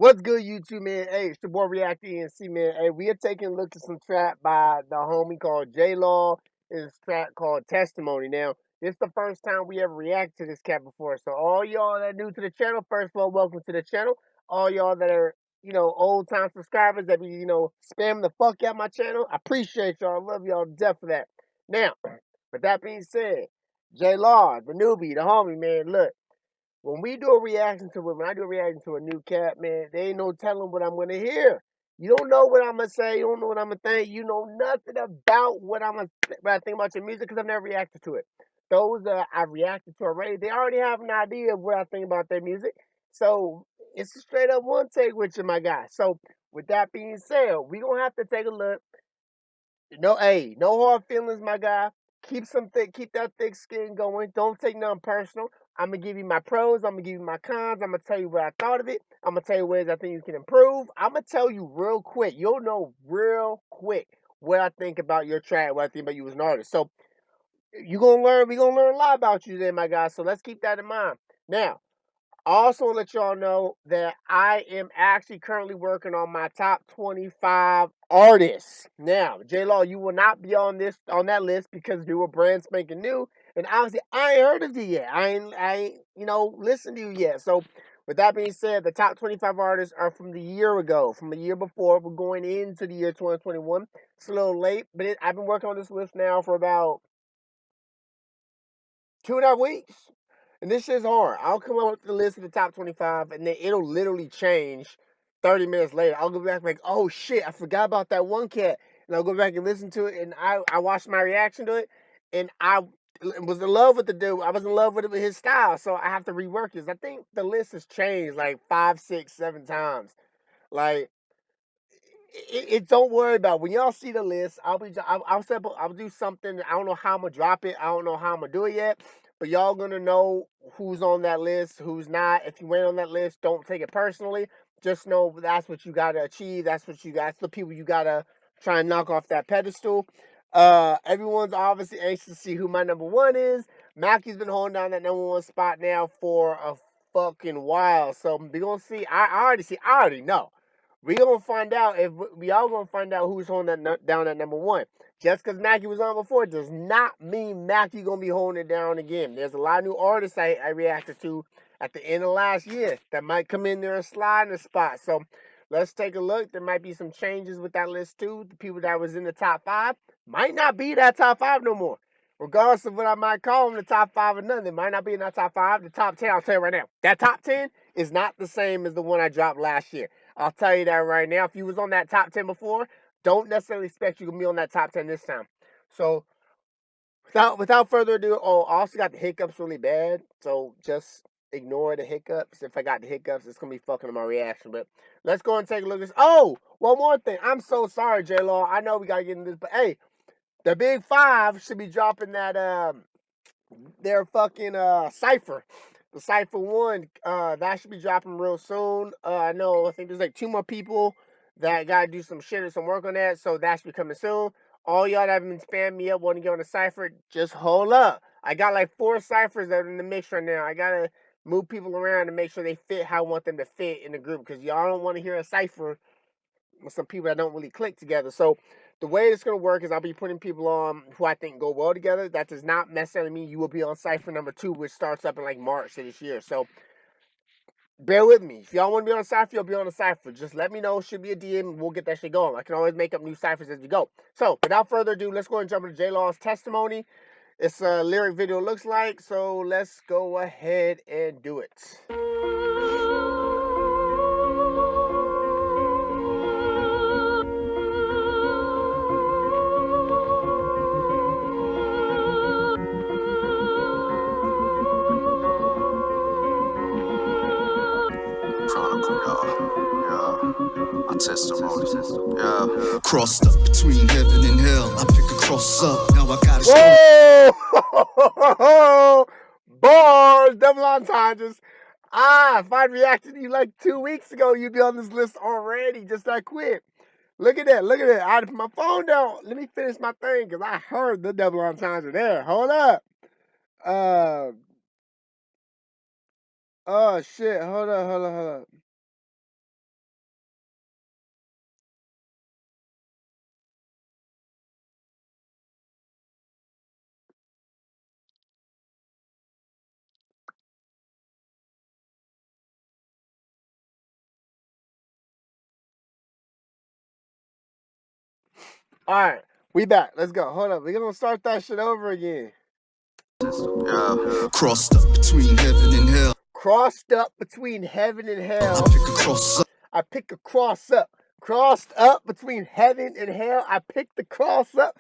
What's good, YouTube, man? Hey, it's your boy React ENC, man. Hey, we are taking a look at some trap by the homie called JLaw. It's a trap called Testimony. Now, this is the first time we ever react to this cat before. So, all y'all that are new to the channel, first of all, welcome to the channel. All y'all that are, old time subscribers that be, spamming the fuck out my channel, I appreciate y'all. I love y'all to death for that. Now, with that being said, JLaw, the newbie, the homie, man, look. When we do a reaction to when I do a reaction to a new cat, man, there ain't no telling what I'm gonna hear. You don't know what I'm gonna say. You don't know what I'm gonna think. You know nothing about what what I think about your music because I've never reacted to it. Those I've reacted to already, they already have an idea of what I think about their music. So it's a straight up one take with you, my guy. So with that being said, we gonna have to take a look. No, hey, no hard feelings, my guy. Keep that thick skin going. Don't take nothing personal. I'm gonna give you my pros. I'm gonna give you my cons. I'm gonna tell you what I thought of it. I'm gonna tell you ways I think you can improve. I'm gonna tell you real quick. You'll know real quick what I think about your track, what I think about you as an artist. So you gonna learn. We gonna learn a lot about you, then, my guy. So let's keep that in mind. Now, I also want to let y'all know that I am actually currently working on my top 25 artists. Now, JLaw, you will not be on that list because you were brand spanking new, and obviously I ain't heard of you yet. I ain't listened to you yet. So, with that being said, the top 25 artists are from the year ago, from the year before. We're going into the year 2021. It's a little late, but I've been working on this list now for about 2.5 weeks. And this shit's hard. I'll come up with the list of the top 25, and then it'll literally change 30 minutes later. I'll go back and be like, oh shit, I forgot about that one cat. And I'll go back and listen to it, and I watched my reaction to it, and I was in love with the dude. I was in love with his style, so I have to rework this. I think the list has changed like 5, 6, 7 times. Like, don't worry about it. When y'all see the list. I'll do something. I don't know how I'm gonna drop it. I don't know how I'm gonna do it yet. But y'all gonna know who's on that list, who's not. If you ain't on that list, don't take it personally. Just know that's what you gotta achieve. That's the people you gotta try and knock off that pedestal. Everyone's obviously anxious to see who my number one is. Mackie's been holding down that number one spot now for a fucking while. So we gonna see. I already know. We gonna find out if we all gonna find out who's holding that down at number one. Just because Mackie was on before does not mean Mackie gonna be holding it down again. There's a lot of new artists I reacted to at the end of last year that might come in there and slide in the spot. So let's take a look. There might be some changes with that list too. The people that was in the top 5 might not be that top 5 no more. Regardless of what I might call them the top 5 or nothing, they might not be in that top 5. The top 10, I'll tell you right now, that top 10 is not the same as the one I dropped last year. I'll tell you that right now. If you was on that top 10 before, don't necessarily expect you to be on that top 10 this time. So without further ado, I also got the hiccups really bad. So just ignore the hiccups. If I got the hiccups, it's gonna be fucking on my reaction. But let's go and take a look at this. Oh, one more thing. I'm so sorry, JLaw. I know we gotta get into this, but hey, the big 5 should be dropping that their fucking cipher. The cipher one, that should be dropping real soon. I think there's like 2 more people that gotta do some shit or some work on that, so that should be coming soon. All y'all that have been spamming me up want to get on the cipher, just hold up. I got like 4 ciphers that are in the mix right now. I gotta move people around to make sure they fit how I want them to fit in the group, because y'all don't want to hear a cipher with some people that don't really click together. So the way it's going to work is I'll be putting people on who I think go well together. That does not necessarily mean you will be on Cypher number 2, which starts up in like March of this year. So bear with me. If y'all want to be on Cypher, you'll be on the Cypher. Just let me know. Should be a DM. We'll get that shit going. I can always make up new ciphers as we go. So without further ado, let's go and jump into JLaw's testimony. It's a lyric video looks like. So let's go ahead and do it. My testimony, yeah. Crossed up between heaven and hell. I pick a cross up. Now I gotta Whoa! Bars, double entendres. If I'd reacted to you like 2 weeks ago, you'd be on this list already, just that quick. Look at that, look at that. I put my phone down. Let me finish my thing, because I heard the double entendre there. Hold up. Oh shit, hold up. All right, we back. Let's go. Hold up. We're going to start that shit over again. Yeah. Crossed up between heaven and hell. Crossed up between heaven and hell. I pick a cross up. I pick a cross up. Crossed up between heaven and hell. I pick the cross up.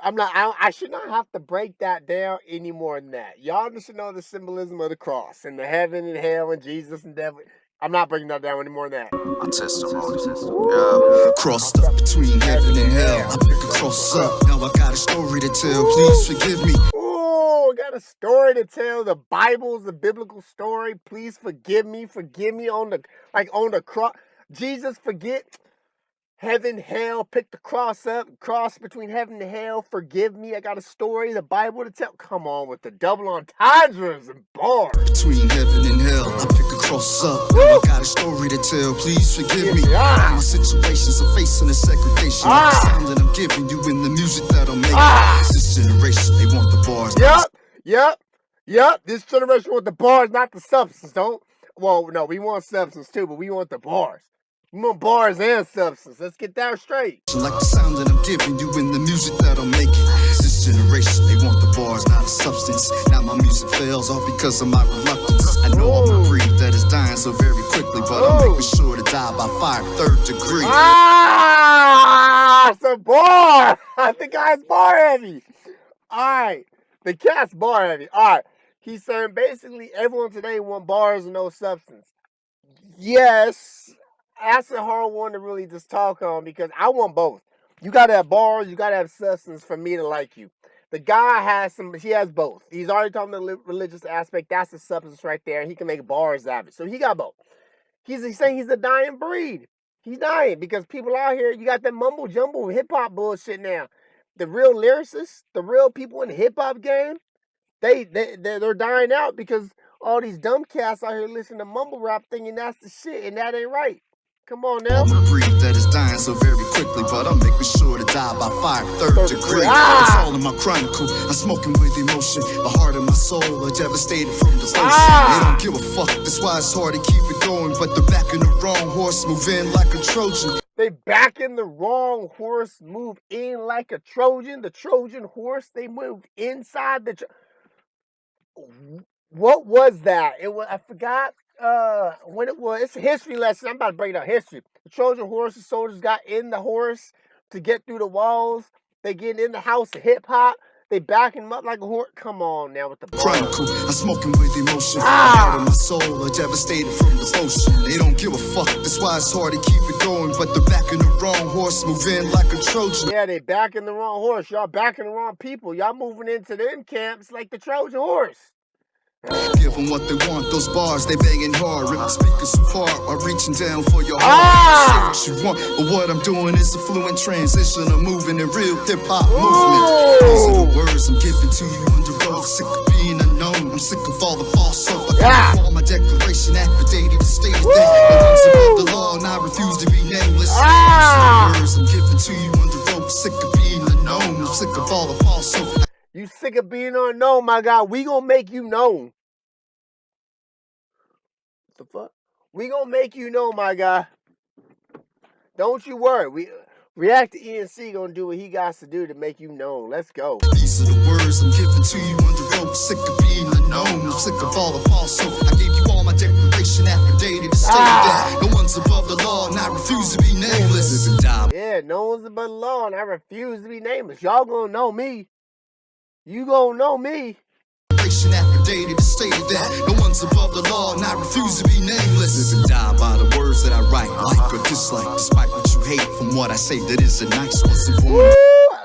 I should not have to break that down any more than that. Y'all just should know the symbolism of the cross and the heaven and hell and Jesus and devil. I'm not breaking that down any more than that. My testimony. Yeah. Crossed up between heaven and hell. I pick a cross up. Now I got a story to tell. Please forgive me. Oh, I got a story to tell. The Bible's a biblical story. Please forgive me. Forgive me on the cross. Jesus, forget heaven, hell, pick the cross up, cross between heaven and hell, forgive me. I got a story, the Bible to tell. Come on with the double entendres and bars. Between heaven and hell, I pick a cross up. Now I got a story to tell, please forgive me. My situations are facing a segregation. The sound that I'm giving you in the music that I'm making. This generation, they want the bars. Yep. This generation want the bars, not the substance. Well, no, we want substance too, but we want the bars. We want bars and substance. Let's get that straight. Like the sound that I'm giving you in the music that I'm making. This generation, they want the bars, not a substance. Now my music fails all because of my reluctance. I know I'm a breed that is dying so very quickly, but I'm making sure to die by fire, 3rd degree. It's a bar. I think guy's bar heavy. All right. The cat's bar heavy. All right. He's saying basically everyone today want bars and no substance. Yes. That's a hard one to really just talk on because I want both. You got to have bars, you got to have substance for me to like you. The guy he has both. He's already talking the religious aspect. That's the substance right there. He can make bars out of it. So he got both. He's saying he's a dying breed. He's dying because people out here, you got that mumble jumble hip hop bullshit now. The real lyricists, the real people in the hip hop game, they're dying out because all these dumb cats out here listening to mumble rap thinking that's the shit and that ain't right. Come on now. I'm a breed that is dying so very quickly, but I'm making sure to die by fire, 3rd degree. It's all in my chronicle. I'm smoking with emotion. The heart of my soul are devastated from the ocean. They don't give a fuck. That's why it's hard to keep it going. But they're backing the wrong horse, move in like a Trojan. They backing the wrong horse, move in like a Trojan. The Trojan horse, they moved inside the. What was that? I forgot. When it was, it's a history lesson. I'm about to break down history. The Trojan horse, the soldiers got in the horse to get through the walls. They get in the house of hip hop. They backing him up like a horse. Come on now with the chronicle. I'm smoking with emotion. The heart of my soul are devastated from the ocean. They don't give a fuck. That's why it's hard to keep it going. But they're backing the wrong horse, move in like a Trojan. Yeah, they backing the wrong horse. Y'all backing the wrong people. Y'all moving into them camps like the Trojan horse. Give them what they want, those bars, they banging hard. Rip the speakers apart while reaching down for your heart. Say what you want, but what I'm doing is a fluent transition. I'm moving in real hip-hop movement. These are the words I'm giving to you under oath. Sick of being unknown, I'm sick of all the false hope. I got all my declaration affidavit stated that no one's above the law and I refuse to be nameless. These are the words I'm giving to you under oath. Sick of being unknown, I'm sick of all the false hope. You sick of being unknown, my guy? We gonna make you known. The fuck? We gonna make you know, my guy. Don't you worry. React to ENC gonna do what he got to do to make you known. Let's go. These are the words I'm giving to you under oath. Sick of being unknown. I'm sick of all the false hope. I gave you all my declaration affidavit to state that no one's above the law and I refuse to be nameless. Yeah, no one's above the law and I refuse to be nameless. Y'all gonna know me. You gonna know me. Affidavit stated that no one's above the law and I refuse to be nameless. Live and die by the words that I write, like or dislike, despite what you hate from what I say that isn't nice. What's important?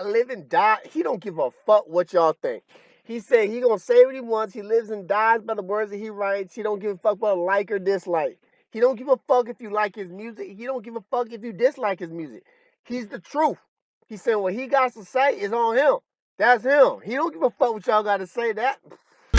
Live and die. He don't give a fuck what y'all think. He said he gonna say what he wants. He lives and dies by the words that he writes. He don't give a fuck about like or dislike. He don't give a fuck if you like his music. He don't give a fuck if you dislike his music. He's the truth. He's saying what he got to say is on him. That's him. He don't give a fuck what y'all got to say. That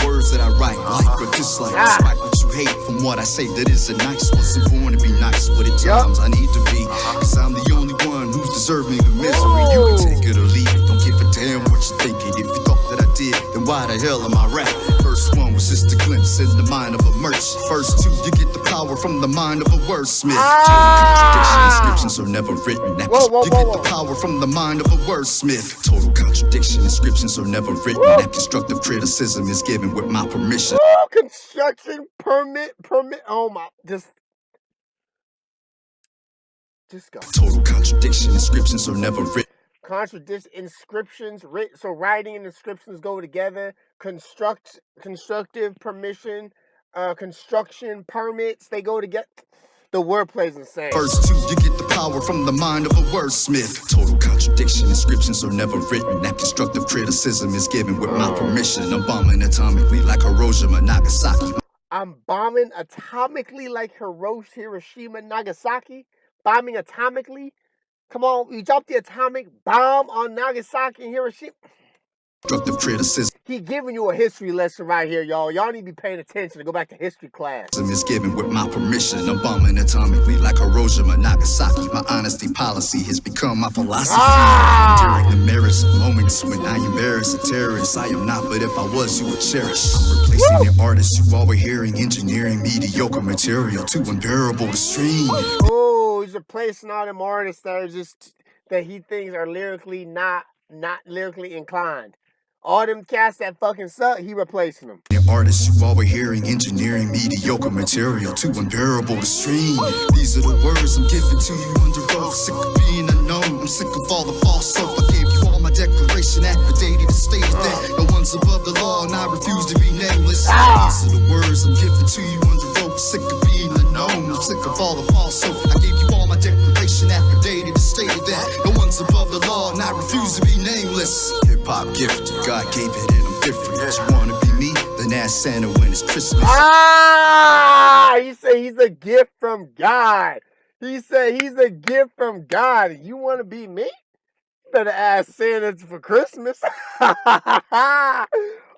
words that I write, like or dislike, despite what you hate from what I say that isn't nice. Wasn't born to be nice, but at times I need to be. Cause I'm the only one who's deserving of misery. You can take it or leave it, don't give a damn what you're thinking. If you thought that I did, then why the hell am I rapping? First one was just a glimpse in the mind of a merchant. First two, you get the power power from the mind of a wordsmith. Total contradiction, inscriptions are never written. You get the power from the mind of a wordsmith. Total contradiction, inscriptions are never written. That constructive criticism is given with my permission. Construction permit. Oh my, just go. Total contradiction, inscriptions are never written. Contradiction, inscriptions, so writing and inscriptions go together. Constructive permission, construction permits, they go together. The wordplay is insane. Verse 2, you get the power from the mind of a wordsmith. Total contradiction, inscriptions are never written. That constructive criticism is given with my permission. I'm bombing atomically like Hiroshima, Nagasaki. I'm bombing atomically like Hiroshima, Nagasaki. Bombing atomically. Come on, we dropped the atomic bomb on Nagasaki and Hiroshima. Constructive criticism. He giving you a history lesson right here, y'all. Y'all need to be paying attention to go back to history class. Is given with my permission. I'm bombing atomically like Hiroshima, Nagasaki. My honesty policy has become my philosophy. During the merits of moments when I embarrass a terrorist, I am not, but if I was, you would cherish. I'm replacing the artists you all were hearing, engineering mediocre material too unbearable to stream. Oh, he's replacing all them artists that are just that he thinks are lyrically not lyrically inclined. All them cats that fucking suck, he replacing them. The artists you all were hearing, engineering mediocre material too unbearable to stream. These are the words I'm giving to you under oath. Sick of being unknown, I'm sick of all the false hope. I gave you all my declaration, affidavit, stated that no one's above the law, and I refuse to be nameless. These are the words I'm giving to you under oath. Sick of being unknown, I'm sick of all the false hope. I gave you all my declaration, affidavit, stated that no one's above the law, and I refuse to be nameless. Hip-hop gifted, God gave it and I'm different. You wanna be me? Then ask Santa when it's Christmas. He said he's a gift from God. He said he's a gift from God. You want to be me? You better ask Santa for Christmas.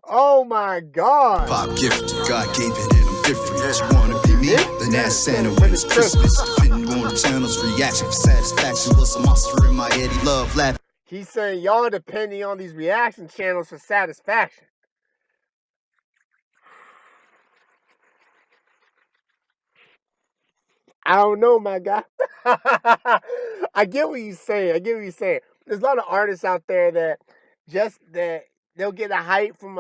Oh my God. Hip-hop gifted, God gave it and I'm different. You wanna be me? Then ask Santa when it's Christmas. Depending on the channel's reaction for satisfaction. Was a monster in my head, he loved laughing. He's saying y'all depending on these reaction channels for satisfaction. I don't know, my guy. I get what you're saying. There's a lot of artists out there that they'll get a hype from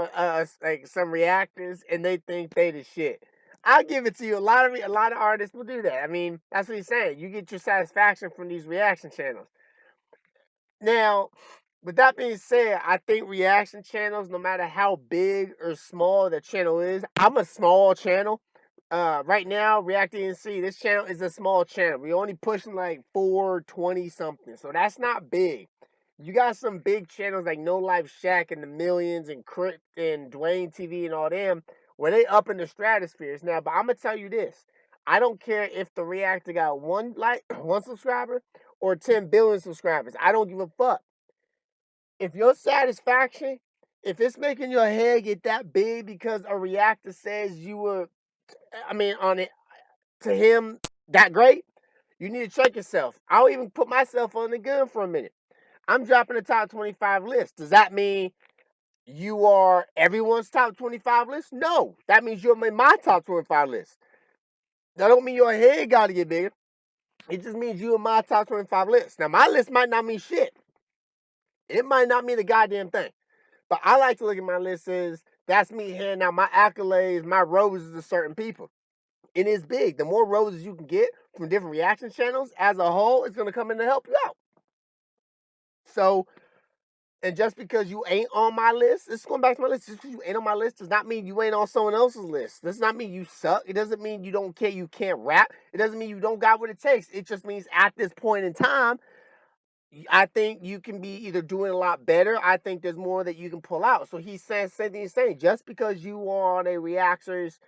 like some reactors and they think they the shit. I'll give it to you. A lot of artists will do that. I mean, that's what he's saying. You get your satisfaction from these reaction channels. Now, with that being said, I think reaction channels, no matter how big or small the channel is, I'm a small channel. Right now, React DNC, this channel is a small channel. We're only pushing like 420 something, so that's not big. You got some big channels like No Life Shack and the Millions and Crypt and Dwayne TV and all them, where they up in the stratospheres now. But I'm gonna tell you this: I don't care if the reactor got one subscriber or 10 billion subscribers. I don't give a fuck. If your satisfaction, if it's making your head get that big because a reactor says you were, on it to him that great, you need to check yourself. I'll even put myself on the gun for a minute. I'm dropping the top 25 list. Does that mean you are everyone's top 25 list? No. That means you're in my top 25 list. That don't mean your head got to get bigger. It just means you in my top 25 list. Now, my list might not mean shit. It might not mean a goddamn thing. But I like to look at my list as that's me handing out my accolades, my roses to certain people. And it's big. The more roses you can get from different reaction channels as a whole, it's going to come in to help you out. So, and just because you ain't on my list, this is going back to my list, just because you ain't on my list does not mean you ain't on someone else's list. Does not mean you suck. It doesn't mean you don't care, you can't rap. It doesn't mean you don't got what it takes. It just means at this point in time, I think you can be either doing a lot better. I think there's more that you can pull out. So he's saying, just because you are on a reactor's,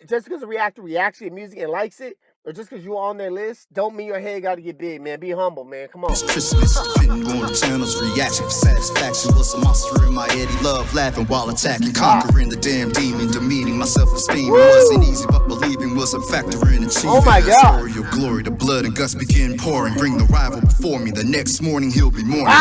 just because a reactor reacts to your music and likes it, or just because you're on their list, don't mean your head got to get big, man. Be humble, man. Come on. It's Christmas, depending on the channel's reaction for satisfaction. Was a monster in my head, he loved laughing while attacking, conquering the damn demon, demeaning my self-esteem. It wasn't easy, but believing was a factor in achieving. Oh my God. Story of glory, the blood and guts begin pouring. Bring the rival before me, the next morning he'll be mourning.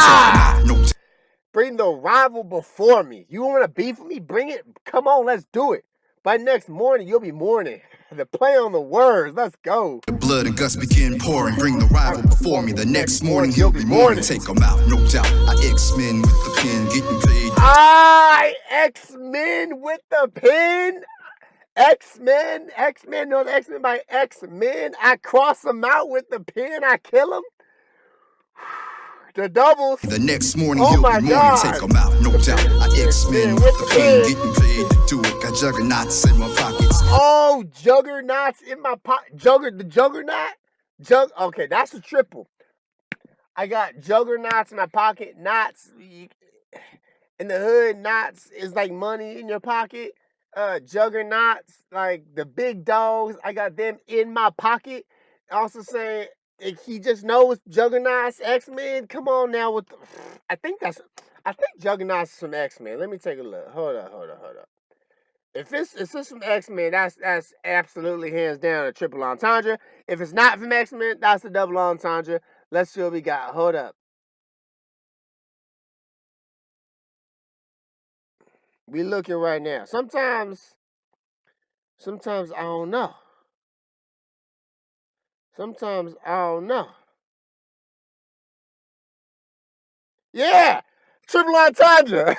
Bring the rival before me. You want to beef with me? Bring it. Come on, let's do it. By next morning, you'll be mourning. The play on the words. Let's go. The blood and guts begin pouring. Bring the rival before me. The next morning he'll be mourning. Take him out, no doubt. I X-Men with the pen, getting paid. I X-Men with the pen. X-Men, no, the X-Men by X-Men. I cross them out with the pen. I kill them. The doubles. The next morning he'll be mourning. Take them out, no doubt. I X-Men with the pen, getting paid to do it. Got juggernauts in my pockets. Oh, juggernauts in my pocket. The juggernaut? Okay, that's a triple. I got juggernauts in my pocket. Knots in the hood. Knots is like money in your pocket. Juggernauts, like the big dogs, I got them in my pocket. Also saying he just knows Juggernauts, X-Men. Come on now with I think Juggernauts is from X-Men. Let me take a look. Hold up. If it's from X-Men, that's absolutely hands down a triple entendre. If it's not from X-Men, that's a double entendre. Let's see what we got. Hold up. We looking right now. Sometimes I don't know. Yeah, triple entendre.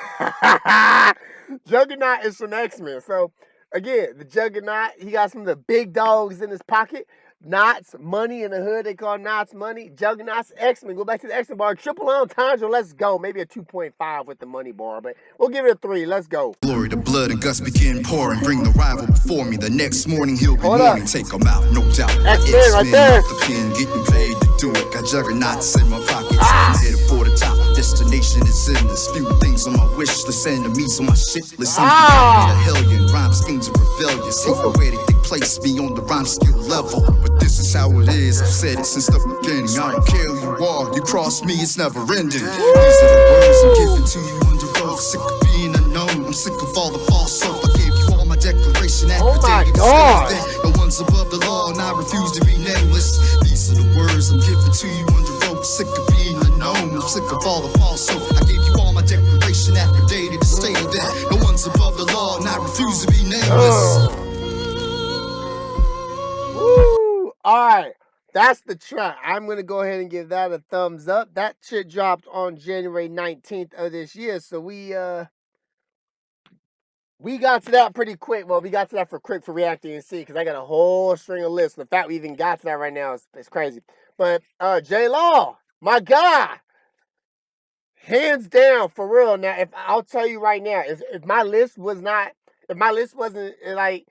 Juggernaut is from X-Men. So again, the Juggernaut, he got some of the big dogs in his pocket. Knots, money in the hood. They call Knots money. Juggernauts, X-Men. Go back to the X-Men bar. Triple entendre. Let's go. Maybe a 2.5 with the money bar, but we'll give it a 3. Let's go. Glory, the blood and guts begin pouring. Bring the rival before me. The next morning he'll be mourning. Take him out, no doubt. X-Men right there. The pen, getting paid to do it. Got juggernauts in my pockets. Headed for the top. Destination is endless. Few things on my wish list. Enemies on my shit list. I'm a hellion. Rhyme schemes are rebellious. Hate where they place me on the rhyme skill level. But this is how it is. I've said it since the beginning. I don't care who you are. You cross me, it's never ending. These are the words I'm giving to you under oath. Sick of being unknown. I'm sick of all the false hope. I gave you all my declaration. Oh my God. No one's above the law, and I refuse to be nameless. These are the words I'm giving to you under oath. Sick of being unknown. I'm sick of all the false hope. I gave you all my declaration affidavit to state that no one's above the law, and I refuse to be nameless. Woo! All right, that's the track. I'm going to go ahead and give that a thumbs up. That shit dropped on January 19th of this year, so we got to that pretty quick. Well, we got to that for React DNC because I got a whole string of lists. The fact we even got to that right now is crazy. But JLaw, my guy, hands down, for real. Now, if I'll tell you right now, if my list wasn't like,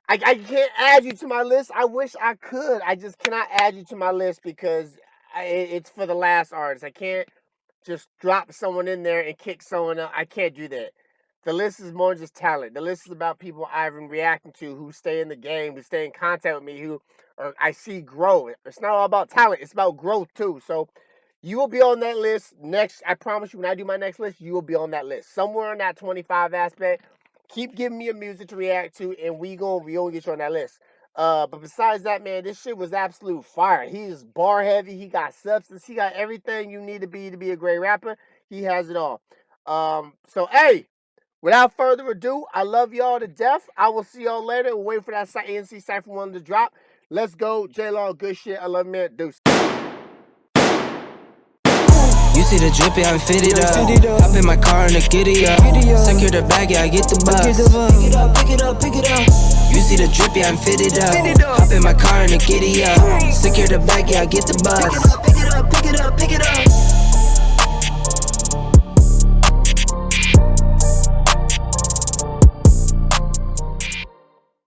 I can't add you to my list. I wish I could. I just cannot add you to my list because it's for the last artist. I can't just drop someone in there and kick someone else. I can't do that. The list is more just talent. The list is about people I've been reacting to, who stay in the game, who stay in contact with me, who I see grow. It's not all about talent. It's about growth too. So you will be on that list next. I promise you, when I do my next list, you will be on that list. Somewhere in that 25 aspect. Keep giving me a music to react to, and we gonna get you on that list. But besides that, man, this shit was absolute fire. He is bar heavy. He got substance. He got everything you need to be a great rapper. He has it all. So hey, without further ado, I love y'all to death. I will see y'all later. We'll wait for that ANC Cypher 1 to drop. Let's go. JLaw, good shit. I love you, man. Deuce. You see the drippy, I'm fitted up. Hop in my car and I get it up. Secure the bag, yeah, I get the bus. Pick it up. You see the drippy, I'm fitted up. Hop in my car and I get it up. Secure the bag, yeah, I get the bus. Pick it up.